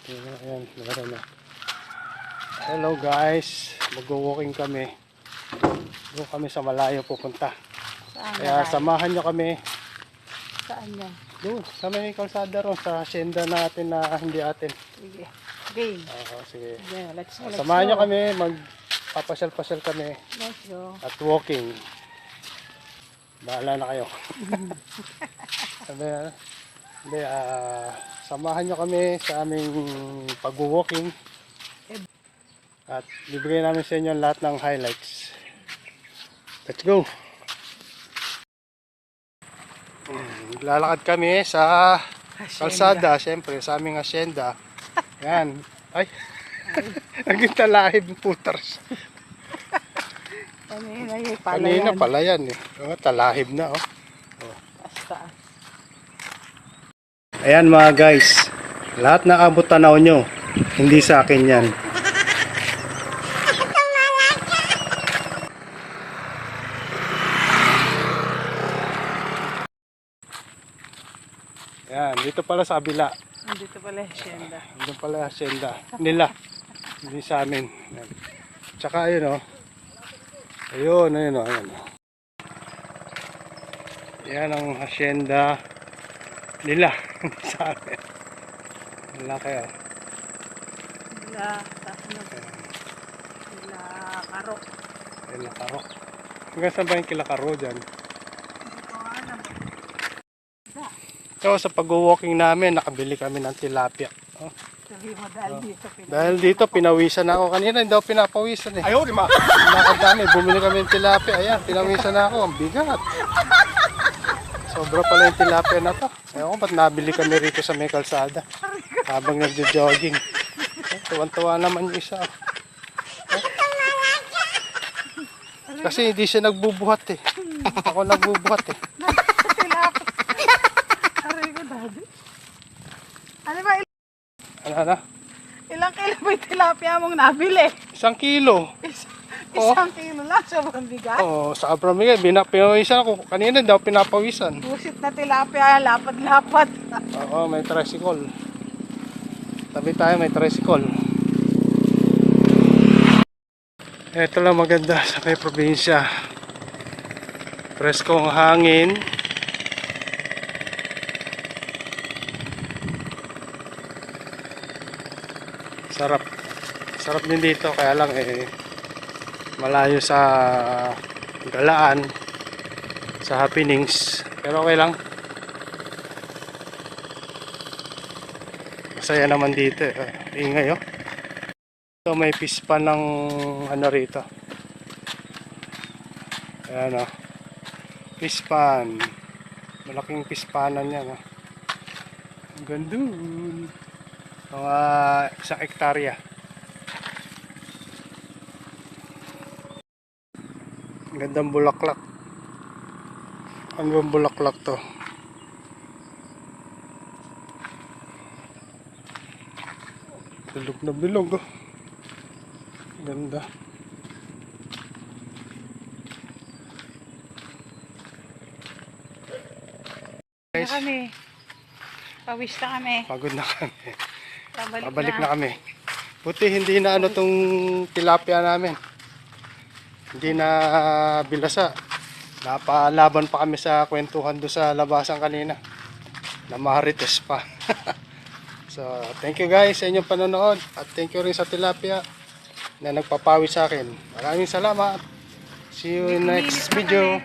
Ayan, naroon na. Hello guys, mag-walking kami. Doon kami sa malayo pupunta. Saan Kaya malayo? samahan nyo kami. Saan yan? Doon, sa may kalsada ron, sa hacienda natin na hindi atin. Sige. Game. Sige. Yeah, let's go. Samahan nyo kami, magpapasyal-pasyal kami Let's go. at walking. Bahala na kayo. Hindi, samahan nyo kami sa aming pag-walking. At bibigyan namin sa inyo lahat ng highlights. Let's go! Lalakad kami sa kalsada, siyempre, sa aming hacienda. Yan. Ay! Naging talahib ng puters. Kanina yung pala Kanina yan. pala yan eh. Oh, talahib na oh. Basta. Ayan mga guys. Lahat na abot tanaw nyo. Hindi sa akin yan. Ayan, dito pala sa kabila. Dito pala yung hacienda. Dito pala hacienda nila. Hindi sa amin. Ayan. Tsaka ayun oh. Ayun, ayun oh. Ayun. Yan ang hacienda nila. Hindi sa amin. Wala kayo. Nila, nila karo. Kila Karo. Hanggang saan ba yung Kila Karo dyan? So sa pag-walking namin, nakabili kami ng tilapia. Oh. Sabi mo dahil dito. Dahil dito, pinawisan na ako. Kanina hindi ako pinapawisan eh. Ayaw, di ba? Nakadami, bumili kami ng tilapia. Ayan, pinawisan na ako. Ang bigat. Sobra pala yung tilapia na to. Ayaw ko, ba't nabili kami rito sa may kalsada? Habang nagjo-jogging. Tuwan-tuwa naman yung isa. Kasi hindi siya nagbubuhat eh. Ako nagbubuhat eh. Ano ba? Ano? Ilang kilo ba yung tilapia mong nabili? 1 kilo. Isang kilo lang. Sobrang bigat. Oo, sa Abramigay, pinawisan ako. Kanina daw pinapawisan. Busit na tilapia. Lapad-lapad. Oo, may tricycle. Tabi tayo, may tricycle. Ito lang maganda sa may probinsya. Preskong hangin. Sarap. Sarap din dito, kaya lang malayo sa galaan, sa happenings. Pero okay lang. Masaya naman dito. Ingay oh. So may pispan ng ano rito. Ayan oh. Pispan. Malaking pispanan yan oh. Ang gandun. Mga 1 hektarya. Ang gandang bulaklak. Hanggang bulaklak to. Bilog na bilog oh. Ganda. Guys, kami. Pawis na kami. Pagod na kami. Pabalik na kami. Buti hindi na ano tong tilapia namin. Hindi na bilasa. Napalaban pa kami sa kwentuhan do sa labasan kanina. Na marites pa. So, thank you guys sa inyong panonood. At thank you rin sa tilapia na nagpapawi sa akin. Maraming salamat. See you in next video.